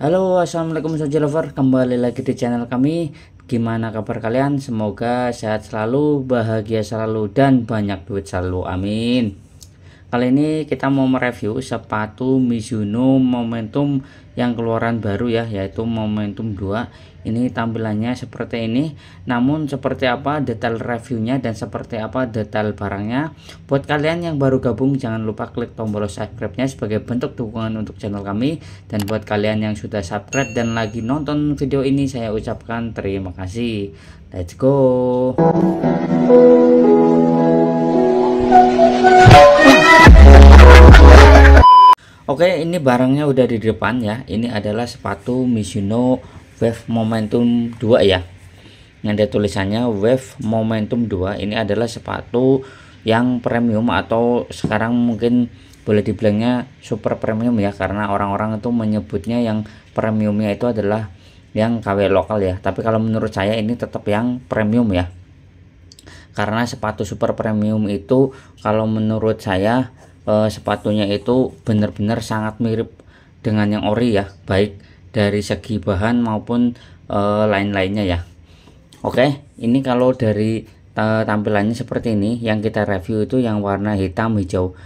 Halo, assalamualaikum Soja Lover, kembali lagi di channel kami. Gimana kabar kalian? Semoga sehat selalu, bahagia selalu, dan banyak duit selalu, amin. Kali ini kita mau mereview sepatu Mizuno Momentum yang keluaran baru ya, yaitu Momentum 2. Ini tampilannya seperti ini. Namun seperti apa detail reviewnya dan seperti apa detail barangnya, buat kalian yang baru gabung jangan lupa klik tombol subscribe-nya sebagai bentuk dukungan untuk channel kami. Dan buat kalian yang sudah subscribe dan lagi nonton video ini, saya ucapkan terima kasih. Let's go. Oke, ini barangnya udah di depan ya. Ini adalah sepatu Mizuno Wave Momentum 2 ya. Yang ada tulisannya Wave Momentum 2. Ini adalah sepatu yang premium atau sekarang mungkin boleh dibilangnya super premium ya, karena orang-orang itu menyebutnya yang premiumnya itu adalah yang KW lokal ya. Tapi kalau menurut saya ini tetap yang premium ya. Karena sepatu super premium itu kalau menurut saya sepatunya itu benar-benar sangat mirip dengan yang ori ya, baik dari segi bahan maupun lain-lainnya ya. Oke, ini kalau dari tampilannya seperti ini. Yang kita review itu yang warna hitam hijau.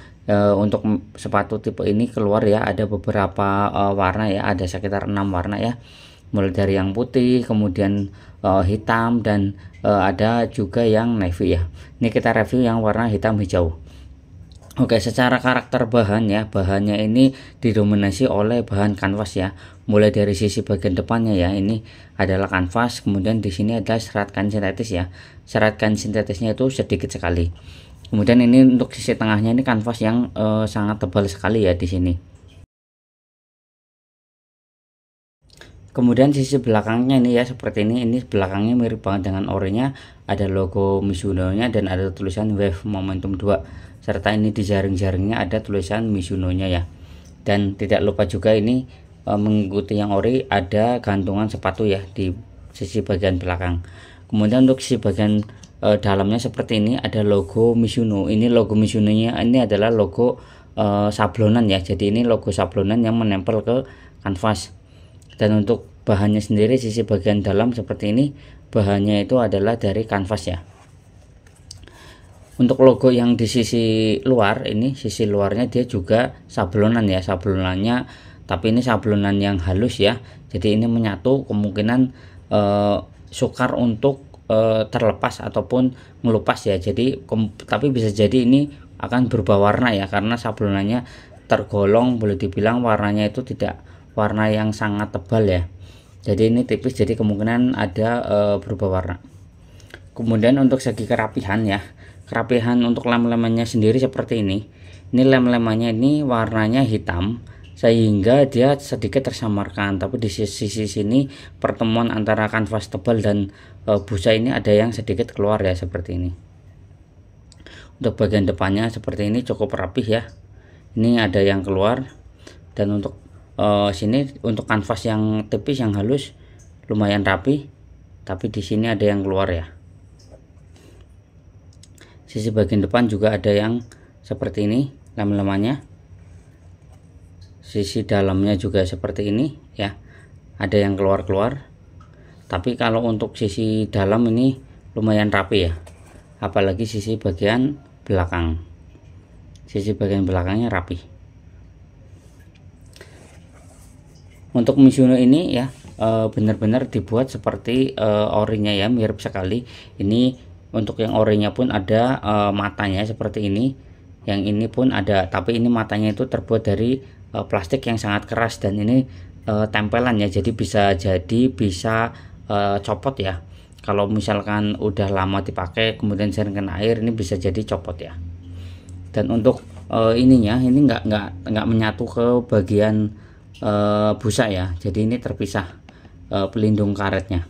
Untuk sepatu tipe ini keluar ya ada beberapa warna ya, ada sekitar 6 warna ya, mulai dari yang putih, kemudian hitam, dan ada juga yang navy ya. Ini kita review yang warna hitam hijau. Oke, secara karakter bahan ya, bahannya ini didominasi oleh bahan kanvas ya. Mulai dari sisi bagian depannya ya, ini adalah kanvas, kemudian di sini ada serat kain sintetis ya. Serat kain sintetisnya itu sedikit sekali. Kemudian ini untuk sisi tengahnya ini kanvas yang sangat tebal sekali ya di sini. Kemudian sisi belakangnya ini ya seperti ini belakangnya mirip banget dengan orinya, ada logo Mizuno-nya dan ada tulisan Wave Momentum 2, serta ini di jaring-jaringnya ada tulisan Mizuno-nya ya. Dan tidak lupa juga ini mengikuti yang ori ada gantungan sepatu ya di sisi bagian belakang. Kemudian untuk sisi bagian dalamnya seperti ini ada logo Mizuno. Ini logo Mizuno-nya ini adalah logo sablonan ya. Jadi ini logo sablonan yang menempel ke kanvas. Dan untuk bahannya sendiri sisi bagian dalam seperti ini, bahannya itu adalah dari kanvas ya. Untuk logo yang di sisi luar ini, sisi luarnya dia juga sablonan ya, sablonannya, tapi ini sablonan yang halus ya. Jadi ini menyatu, kemungkinan sukar untuk terlepas ataupun melupas ya. Jadi tapi bisa jadi ini akan berubah warna ya, karena sablonannya tergolong boleh dibilang warnanya itu tidak warna yang sangat tebal ya. Jadi ini tipis, jadi kemungkinan ada berubah warna. Kemudian untuk segi kerapihan ya, kerapihan untuk lem-lemannya sendiri seperti ini. Ini lem-lemannya ini warnanya hitam sehingga dia sedikit tersamarkan, tapi di sisi sini pertemuan antara kanvas tebal dan busa ini ada yang sedikit keluar ya seperti ini. Untuk bagian depannya seperti ini cukup rapih ya. Ini ada yang keluar, dan untuk sini untuk kanvas yang tipis yang halus lumayan rapi, tapi di sini ada yang keluar ya. Sisi bagian depan juga ada yang seperti ini lem-lemannya. Sisi dalamnya juga seperti ini ya, ada yang keluar-keluar. Tapi kalau untuk sisi dalam ini lumayan rapi ya, apalagi sisi bagian belakang. Sisi bagian belakangnya rapi. Untuk Mizuno ini ya benar-benar dibuat seperti orinya ya, mirip sekali. Ini untuk yang orinya pun ada matanya seperti ini, yang ini pun ada, tapi ini matanya itu terbuat dari plastik yang sangat keras, dan ini tempelan ya, jadi bisa copot ya. Kalau misalkan udah lama dipakai kemudian sering kena air, ini bisa jadi copot ya. Dan untuk ininya ini nggak menyatu ke bagian busa ya, jadi ini terpisah pelindung karetnya.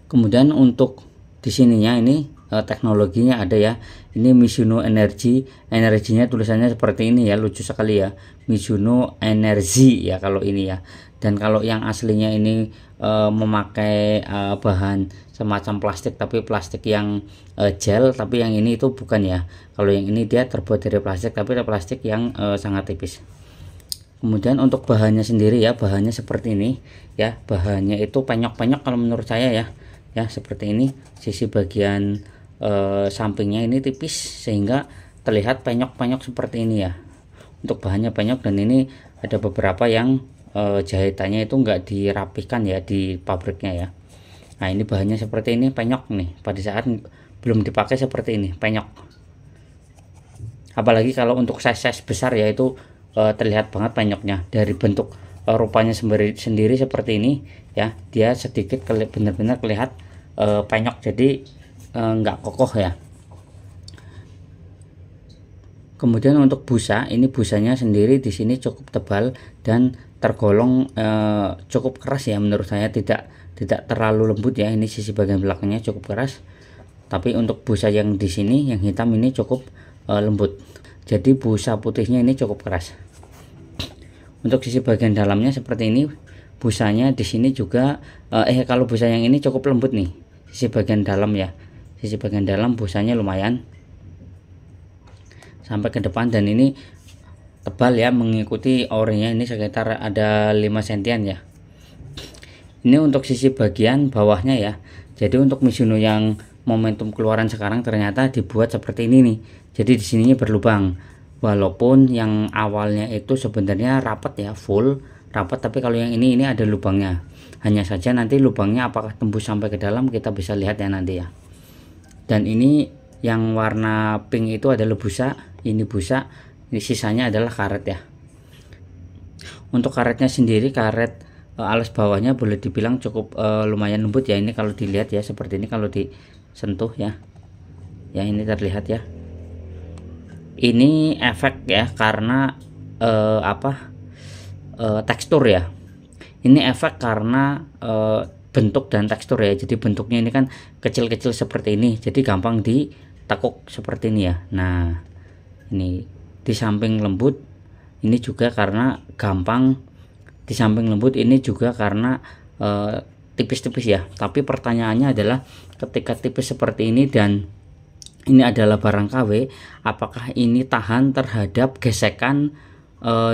Kemudian untuk di sininya ini teknologinya ada ya, ini Mizuno Energy, energinya tulisannya seperti ini ya, lucu sekali ya, Mizuno Energy ya kalau ini ya. Dan kalau yang aslinya ini memakai bahan semacam plastik, tapi plastik yang gel, tapi yang ini itu bukan ya. Kalau yang ini dia terbuat dari plastik, tapi plastik yang sangat tipis. Kemudian untuk bahannya sendiri ya, bahannya seperti ini ya, bahannya itu penyok-penyok kalau menurut saya ya, seperti ini. Sisi bagian sampingnya ini tipis sehingga terlihat penyok-penyok seperti ini ya. Untuk bahannya penyok, dan ini ada beberapa yang jahitannya itu enggak dirapihkan ya di pabriknya ya. Nah ini bahannya seperti ini, penyok nih, pada saat belum dipakai seperti ini penyok. Apalagi kalau untuk size besar ya, itu terlihat banget penyoknya dari bentuk rupanya sendiri seperti ini ya. Dia sedikit benar-benar kelihatan penyok, jadi nggak kokoh ya. Kemudian untuk busa, ini busanya sendiri di sini cukup tebal dan tergolong cukup keras ya menurut saya, tidak terlalu lembut ya. Ini sisi bagian belakangnya cukup keras, tapi untuk busa yang di sini yang hitam ini cukup lembut. Jadi busa putihnya ini cukup keras. Untuk sisi bagian dalamnya seperti ini, busanya di sini juga kalau busa yang ini cukup lembut nih, sisi bagian dalam ya. Sisi bagian dalam busanya lumayan sampai ke depan, dan ini tebal ya, mengikuti orinya ini sekitar ada 5 sentian ya. Ini untuk sisi bagian bawahnya ya. Jadi untuk Mizuno yang momentum keluaran sekarang ternyata dibuat seperti ini nih. Jadi di sininya berlubang. Walaupun yang awalnya itu sebenarnya rapat ya, full rapat, tapi kalau yang ini ada lubangnya. Hanya saja nanti lubangnya apakah tembus sampai ke dalam kita bisa lihat ya nanti ya. Dan ini yang warna pink itu adalah busa, ini busa, ini sisanya adalah karet ya. Untuk karetnya sendiri, karet alas bawahnya boleh dibilang cukup lumayan lembut ya. Ini kalau dilihat ya seperti ini, kalau disentuh ya, ini terlihat ya. Ini efek ya karena tekstur ya. Ini efek karena bentuk dan tekstur ya. Jadi bentuknya ini kan kecil-kecil seperti ini, jadi gampang ditekuk seperti ini ya. Nah ini di samping lembut, ini juga karena gampang, di samping lembut ini juga karena tipis-tipis ya. Tapi pertanyaannya adalah ketika tipis seperti ini dan ini adalah barang KW, apakah ini tahan terhadap gesekan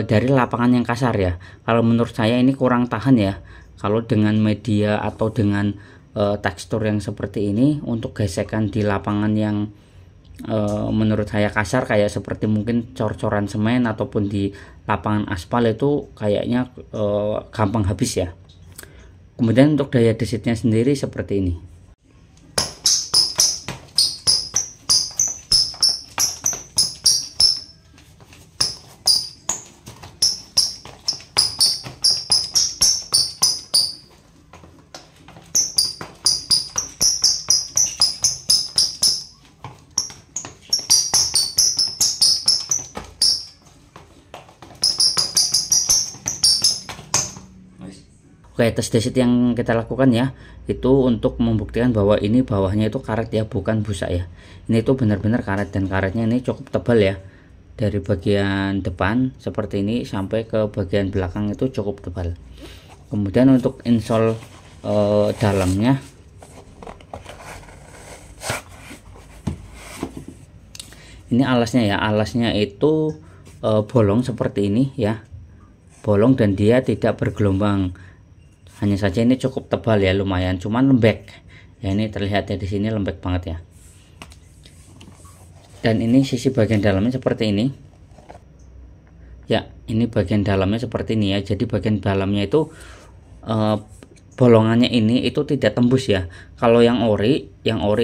dari lapangan yang kasar ya? Kalau menurut saya ini kurang tahan ya. Kalau dengan media atau dengan tekstur yang seperti ini, untuk gesekan di lapangan yang menurut saya kasar, kayak seperti mungkin cor-coran semen ataupun di lapangan aspal, itu kayaknya gampang habis ya. Kemudian untuk daya desitnya sendiri seperti ini. Oke, tes desit yang kita lakukan ya, itu untuk membuktikan bahwa ini bawahnya itu karet ya, bukan busa ya. Ini itu benar-benar karet, dan karetnya ini cukup tebal ya. Dari bagian depan seperti ini sampai ke bagian belakang itu cukup tebal. Kemudian untuk insole dalamnya, ini alasnya ya, alasnya itu bolong seperti ini ya, bolong dan dia tidak bergelombang. Hanya saja ini cukup tebal ya, lumayan, cuman lembek ya. Ini terlihat ya di sini lembek banget ya. Dan ini sisi bagian dalamnya seperti ini ya. Ini bagian dalamnya seperti ini ya. Jadi bagian dalamnya itu bolongannya ini itu tidak tembus ya. Kalau yang ori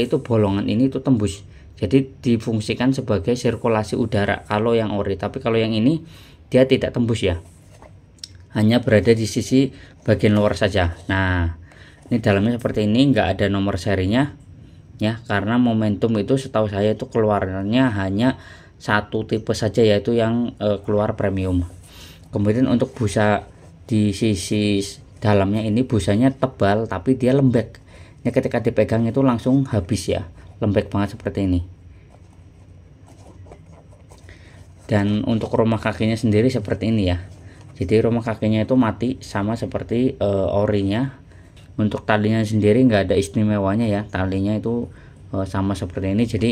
itu bolongan ini itu tembus. Jadi difungsikan sebagai sirkulasi udara kalau yang ori. Tapi kalau yang ini dia tidak tembus ya, hanya berada di sisi bagian luar saja. Nah ini dalamnya seperti ini, enggak ada nomor serinya ya, karena momentum itu setahu saya itu keluarannya hanya satu tipe saja, yaitu yang keluar premium. Kemudian untuk busa di sisi dalamnya ini, busanya tebal tapi dia lembek. Ini ketika dipegang itu langsung habis ya, lembek banget seperti ini. Dan untuk rumah kakinya sendiri seperti ini ya. Jadi rumah kakinya itu mati sama seperti orinya. Untuk talinya sendiri nggak ada istimewanya ya, talinya itu sama seperti ini. Jadi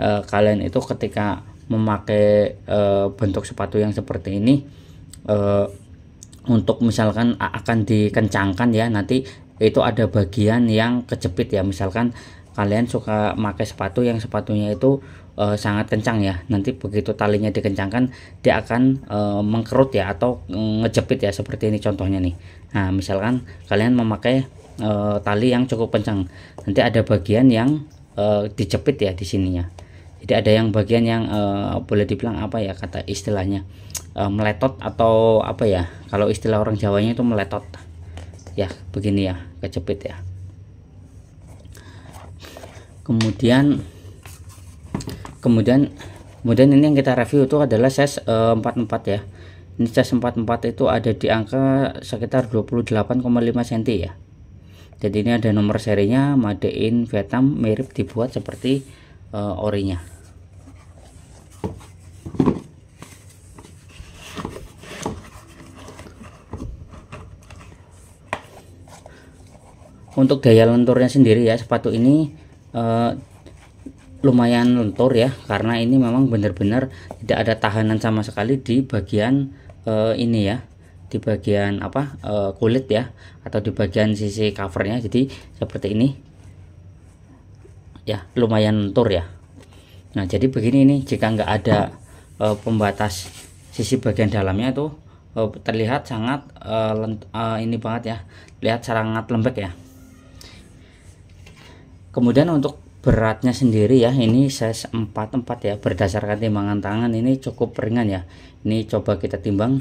kalian itu ketika memakai bentuk sepatu yang seperti ini, untuk misalkan akan dikencangkan ya, nanti itu ada bagian yang kejepit ya. Misalkan kalian suka pakai sepatu yang sepatunya itu sangat kencang ya, nanti begitu talinya dikencangkan dia akan mengkerut ya, atau ngejepit ya, seperti ini contohnya nih. Nah misalkan kalian memakai tali yang cukup kencang, nanti ada bagian yang dijepit ya di sininya. Jadi ada yang bagian yang boleh dibilang apa ya kata istilahnya, meletot atau apa ya, kalau istilah orang Jawanya itu meletot ya, begini ya, kejepit ya. Kemudian ini yang kita review itu adalah size 44 ya. Ini size 44 itu ada di angka sekitar 28,5 cm ya. Jadi ini ada nomor serinya, made in Vietnam, mirip dibuat seperti orinya. Untuk daya lenturnya sendiri ya, sepatu ini lumayan lentur ya, karena ini memang benar-benar tidak ada tahanan sama sekali di bagian ini ya, di bagian apa kulit ya, atau di bagian sisi covernya. Jadi seperti ini ya, lumayan lentur ya. Nah jadi begini nih, jika nggak ada pembatas sisi bagian dalamnya itu terlihat sangat ini banget ya, lihat sangat lembek ya. Kemudian untuk beratnya sendiri ya, ini size 44 ya, berdasarkan timbangan tangan ini cukup ringan ya. Ini coba kita timbang.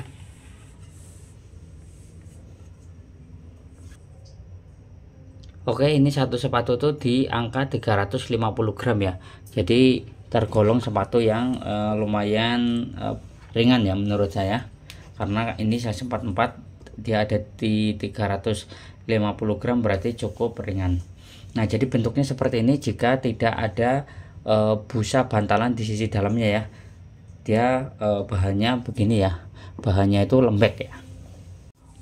Oke, ini satu sepatu tuh di angka 350 gram ya. Jadi tergolong sepatu yang lumayan ringan ya menurut saya, karena ini size 44 dia ada di 350 gram, berarti cukup ringan. Nah jadi bentuknya seperti ini jika tidak ada busa bantalan di sisi dalamnya ya. Dia bahannya begini ya, bahannya itu lembek ya.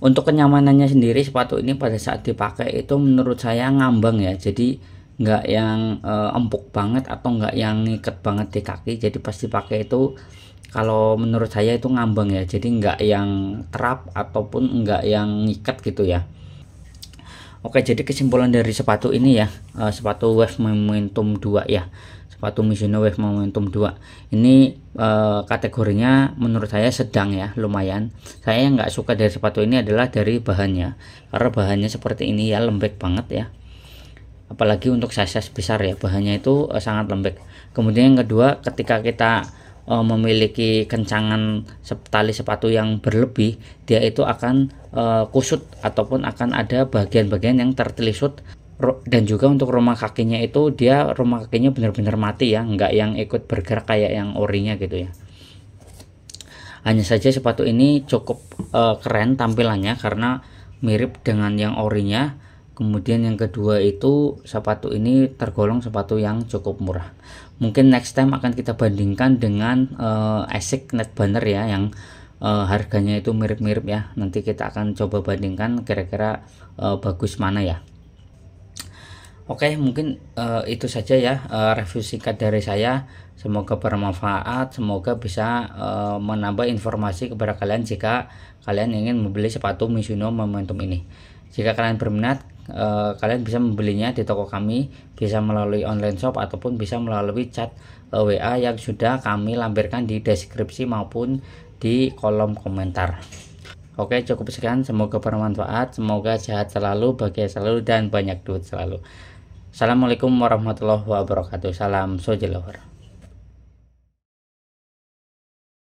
Untuk kenyamanannya sendiri, sepatu ini pada saat dipakai itu menurut saya ngambang ya. Jadi nggak yang empuk banget atau nggak yang ngikat banget di kaki. Jadi pasti pakai itu, kalau menurut saya itu ngambang ya. Jadi nggak yang terap ataupun nggak yang ngikat gitu ya. Oke, jadi kesimpulan dari sepatu ini ya, sepatu Wave Momentum 2 ya, sepatu Mizuno Wave Momentum 2 ini kategorinya menurut saya sedang ya, lumayan. Saya yang nggak suka dari sepatu ini adalah dari bahannya, karena bahannya seperti ini ya, lembek banget ya, apalagi untuk size besar ya, bahannya itu sangat lembek. Kemudian yang kedua, ketika kita memiliki kencangan tali sepatu yang berlebih, dia itu akan kusut ataupun akan ada bagian-bagian yang tertelisut. Dan juga untuk rumah kakinya itu, dia rumah kakinya benar-benar mati ya, nggak yang ikut bergerak kayak yang orinya gitu ya. Hanya saja sepatu ini cukup keren tampilannya karena mirip dengan yang orinya. Kemudian yang kedua itu, sepatu ini tergolong sepatu yang cukup murah. Mungkin next time akan kita bandingkan dengan Asics Netrunner ya, yang harganya itu mirip-mirip ya. Nanti kita akan coba bandingkan kira-kira bagus mana ya. Oke, mungkin itu saja ya review singkat dari saya. Semoga bermanfaat, semoga bisa menambah informasi kepada kalian jika kalian ingin membeli sepatu Mizuno Momentum ini. Jika kalian berminat, kalian bisa membelinya di toko kami, bisa melalui online shop ataupun bisa melalui chat WA yang sudah kami lampirkan di deskripsi maupun di kolom komentar. Oke, cukup sekian, semoga bermanfaat, semoga sehat selalu, bahagia selalu, dan banyak duit selalu. Assalamualaikum warahmatullahi wabarakatuh. Salam Sojelohor.